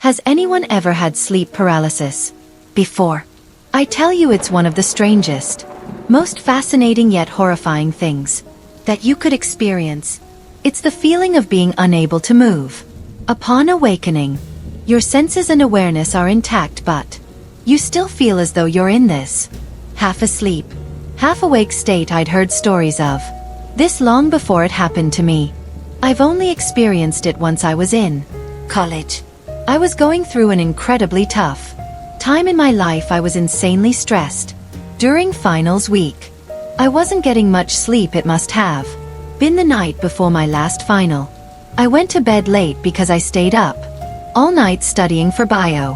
Has anyone ever had sleep paralysis before? I tell you, it's one of the strangest, most fascinating yet horrifying things that you could experience. It's the feeling of being unable to move. Upon awakening, your senses and awareness are intact, but you still feel as though you're in this half asleep, half awake state. I'd heard stories of this long before it happened to me. I've only experienced it once. I was in college. I was going through an incredibly tough time in my life. I was insanely stressed. During finals week, I wasn't getting much sleep. It must have been the night before my last final. I went to bed late because I stayed up all night studying for bio.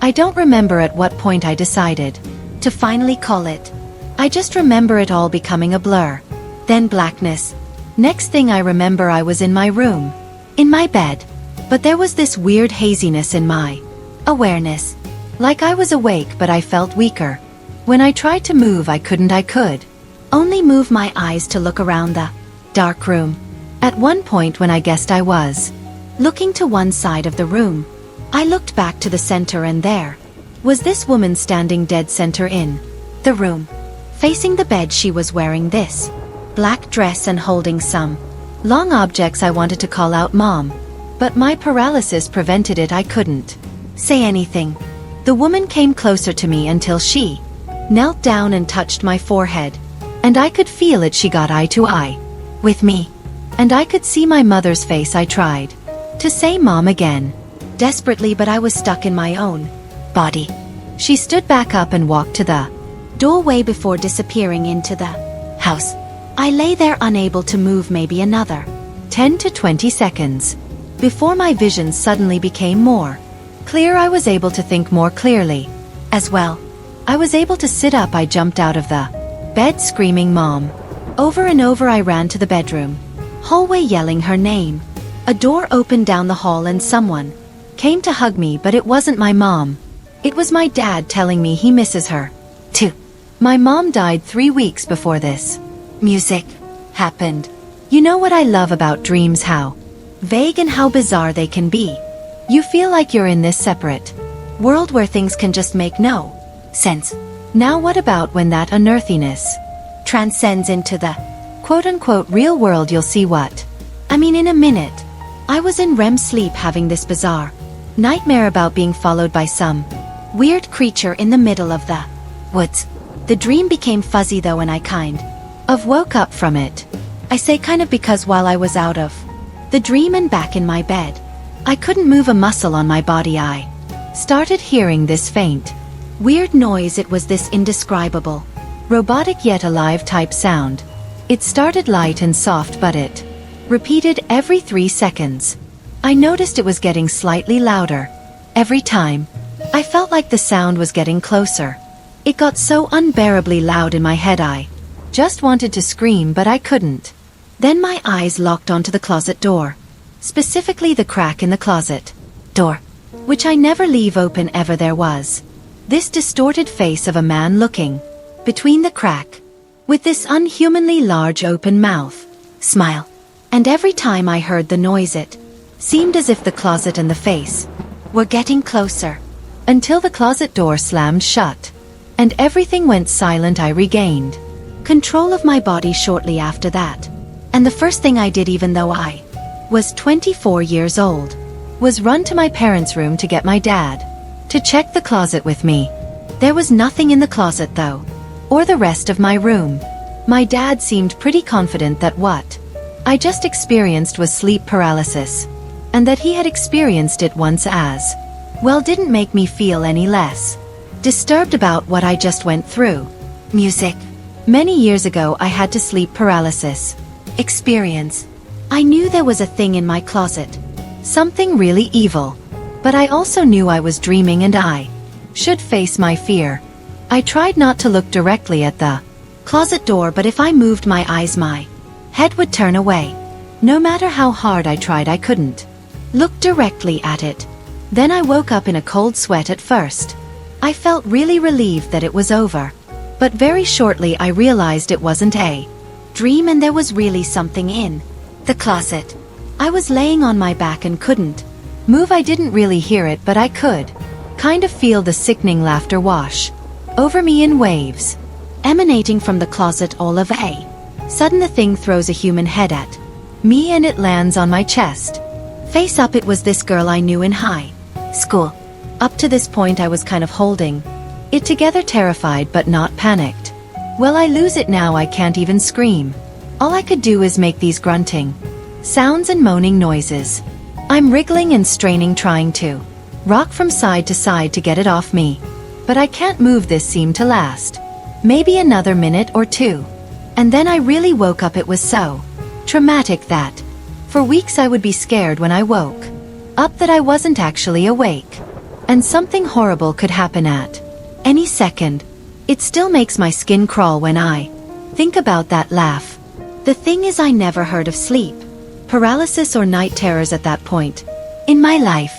I don't remember at what point I decided to finally call it. I just remember it all becoming a blur. Then blackness. Next thing I remember, I was in my room, in my bed. But there was this weird haziness in my awareness. Like I was awake, but I felt weaker. When I tried to move, I couldn't. I could only move my eyes to look around the dark room. At one point, when I guessed I was looking to one side of the room, I looked back to the center, and there was this woman standing dead center in the room, facing the bed. She was wearing this black dress and holding some long objects. I wanted to call out Mom, but my paralysis prevented it. I couldn't say anything. The woman came closer to me until she knelt down and touched my forehead, and I could feel it. She got eye to eye with me, and I could see my mother's face. I tried to say Mom again, desperately, but I was stuck in my own body. She stood back up and walked to the doorway before disappearing into the house. I lay there unable to move, maybe another 10 to 20 seconds. Before my vision suddenly became more clear. I was able to think more clearly as well. I was able to sit up. I jumped out of the bed screaming Mom. Over and over I ran to the bedroom hallway yelling her name. A door opened down the hall and someone came to hug me, but it wasn't my mom. It was my dad telling me he misses her too. My mom died 3 weeks before this music happened. You know what I love about dreams? How vague and how bizarre they can be. You feel like you're in this separate world where things can just make no sense. Now what about when that unearthiness transcends into the quote-unquote real world? You'll see what I mean in a minute. I was in REM sleep having this bizarre nightmare about being followed by some weird creature in the middle of the woods. The dream became fuzzy though, and I kind of woke up from it. I say kind of because while I was out of the dream and back in my bed, I couldn't move a muscle on my body. I started hearing this faint, weird noise. It was this indescribable, robotic yet alive type sound. It started light and soft, but it repeated every 3 seconds. I noticed it was getting slightly louder every time. I felt like the sound was getting closer. It got so unbearably loud in my head I just wanted to scream, but I couldn't. Then my eyes locked onto the closet door, specifically the crack in the closet door, which I never leave open ever. There was this distorted face of a man looking between the crack, with this unhumanly large open mouth smile. And every time I heard the noise, it seemed as if the closet and the face were getting closer, until the closet door slammed shut, and everything went silent. I regained control of my body shortly after that. And the first thing I did, even though I was 24 years old, was run to my parents' room to get my dad to check the closet with me. There was nothing in the closet though, or the rest of my room. My dad seemed pretty confident that what I just experienced was sleep paralysis, and that he had experienced it once as well. Didn't make me feel any less disturbed about what I just went through. Music. Many years ago I had to sleep paralysis experience. I knew there was a thing in my closet, something really evil, but I also knew I was dreaming and I should face my fear. I tried not to look directly at the closet door, but if I moved my eyes, my head would turn away. No matter how hard I tried, I couldn't look directly at it. Then I woke up in a cold sweat. At first, I felt really relieved that it was over, but very shortly I realized it wasn't a dream and there was really something in the closet. I was laying on my back and couldn't Move. I didn't really hear it, but I could kind of feel the sickening laughter wash over me in waves, emanating from the closet. All of a sudden the thing throws a human head at me and it lands on my chest. Face up, it was this girl I knew in high school. Up to this point I was kind of holding it together, terrified but not panicked. Well, I lose it now. I can't even scream. All I could do is make these grunting sounds and moaning noises. I'm wriggling and straining, trying to rock from side to side to get it off me. But I can't move. This seemed to last maybe another minute or two. And then I really woke up. It was so traumatic that for weeks I would be scared when I woke up that I wasn't actually awake, and something horrible could happen at any second. It still makes my skin crawl when I think about that laugh. The thing is, I never heard of sleep paralysis or night terrors at that point in my life.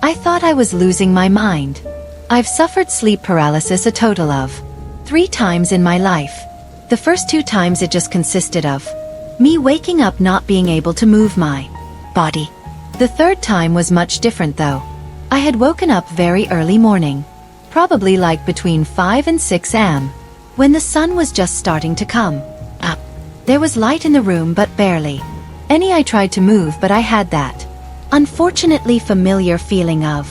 I thought I was losing my mind. I've suffered sleep paralysis a total of 3 times in my life. The first 2 times it just consisted of me waking up not being able to move my body. The third time was much different though. I had woken up very early morning, probably like between 5 and 6 am, when the sun was just starting to come up. There was light in the room, but barely any. I tried to move, but I had that unfortunately familiar feeling of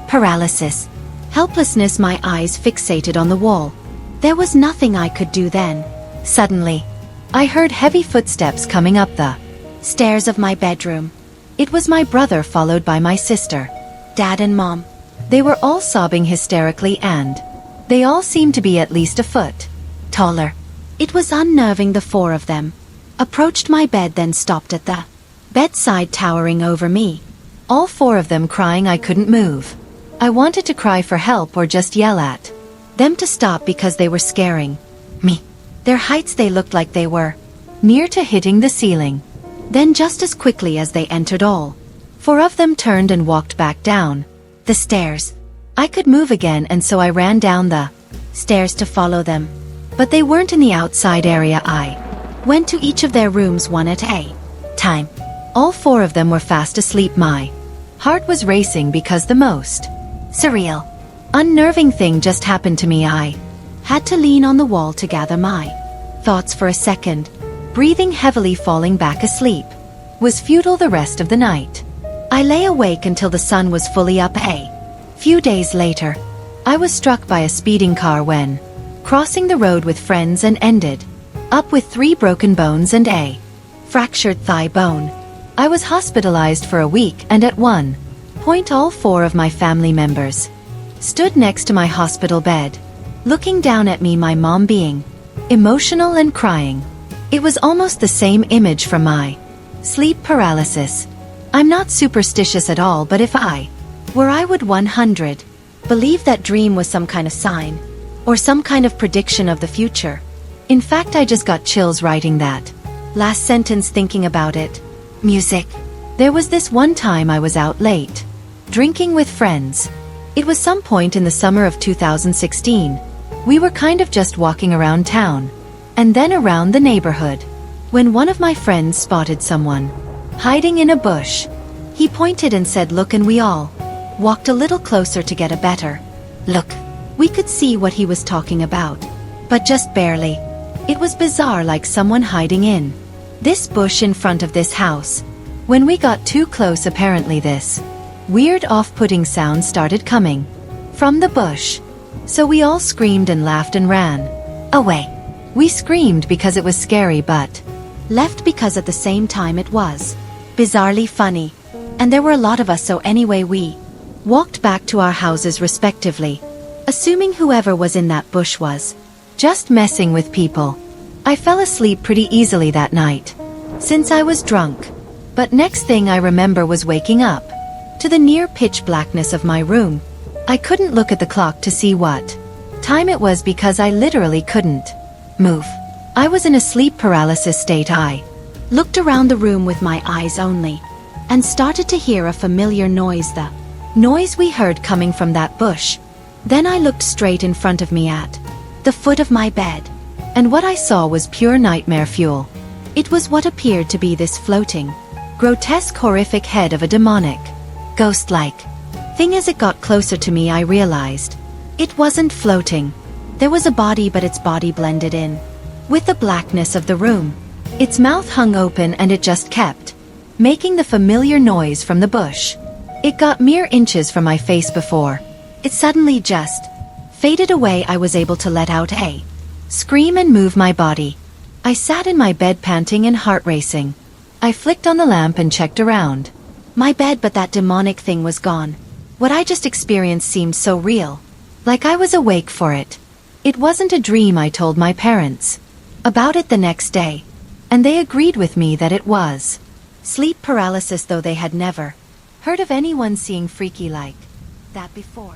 paralysis, helplessness, my eyes fixated on the wall. There was nothing I could do then. Suddenly, I heard heavy footsteps coming up the stairs of my bedroom. It was my brother, followed by my sister, Dad and Mom. They were all sobbing hysterically, and they all seemed to be at least a foot taller. It was unnerving. The 4 of them approached my bed, then stopped at the bedside, towering over me. All 4 of them crying. I couldn't move. I wanted to cry for help or just yell at them to stop because they were scaring me. Their heights, they looked like they were near to hitting the ceiling. Then just as quickly as they entered, all 4 of them turned and walked back down the stairs. I could move again, and so I ran down the stairs to follow them. But they weren't in the outside area. I went to each of their rooms one at a time. All 4 of them were fast asleep. My heart was racing because the most surreal, unnerving thing just happened to me. I had to lean on the wall to gather my thoughts for a second. Breathing heavily, falling back asleep was futile the rest of the night. I lay awake until the sun was fully up. A few days later, I was struck by a speeding car when crossing the road with friends and ended up with 3 broken bones and a fractured thigh bone. I was hospitalized for a week, and at one point all 4 of my family members stood next to my hospital bed, looking down at me, my mom being emotional and crying. It was almost the same image from my sleep paralysis. I'm not superstitious at all, but if I were, I would 100 believe that dream was some kind of sign or some kind of prediction of the future. In fact, I just got chills writing that last sentence, thinking about it. Music. There was this one time I was out late, drinking with friends. It was some point in the summer of 2016. We were kind of just walking around town, and then around the neighborhood, when one of my friends spotted someone hiding in a bush. He pointed and said, "Look," and we all walked a little closer to get a better look. We could see what he was talking about, but just barely. It was bizarre, like someone hiding in this bush in front of this house. When we got too close, apparently this weird, off-putting sound started coming from the bush. So we all screamed and laughed and ran away. We screamed because it was scary, but left because at the same time it was bizarrely funny. And there were a lot of us, so anyway we walked back to our houses respectively, assuming whoever was in that bush was just messing with people. I fell asleep pretty easily that night, since I was drunk. But next thing I remember was waking up to the near pitch blackness of my room. I couldn't look at the clock to see what time it was because I literally couldn't move. I was in a sleep paralysis state. I looked around the room with my eyes only, and started to hear a familiar noise, the noise we heard coming from that bush. Then I looked straight in front of me at the foot of my bed, and what I saw was pure nightmare fuel. It was what appeared to be this floating, grotesque, horrific head of a demonic ghost-like. Thing as it got closer to me, I realized it wasn't floating. There was a body, but its body blended in with the blackness of the room. Its mouth hung open and it just kept making the familiar noise from the bush. It got mere inches from my face before it suddenly just faded away. I was able to let out a scream and move my body. I sat in my bed panting and heart racing. I flicked on the lamp and checked around my bed, but that demonic thing was gone. What I just experienced seemed so real, like I was awake for it. It wasn't a dream. I told my parents about it the next day, and they agreed with me that it was sleep paralysis, though they had never heard of anyone seeing freaky like that before.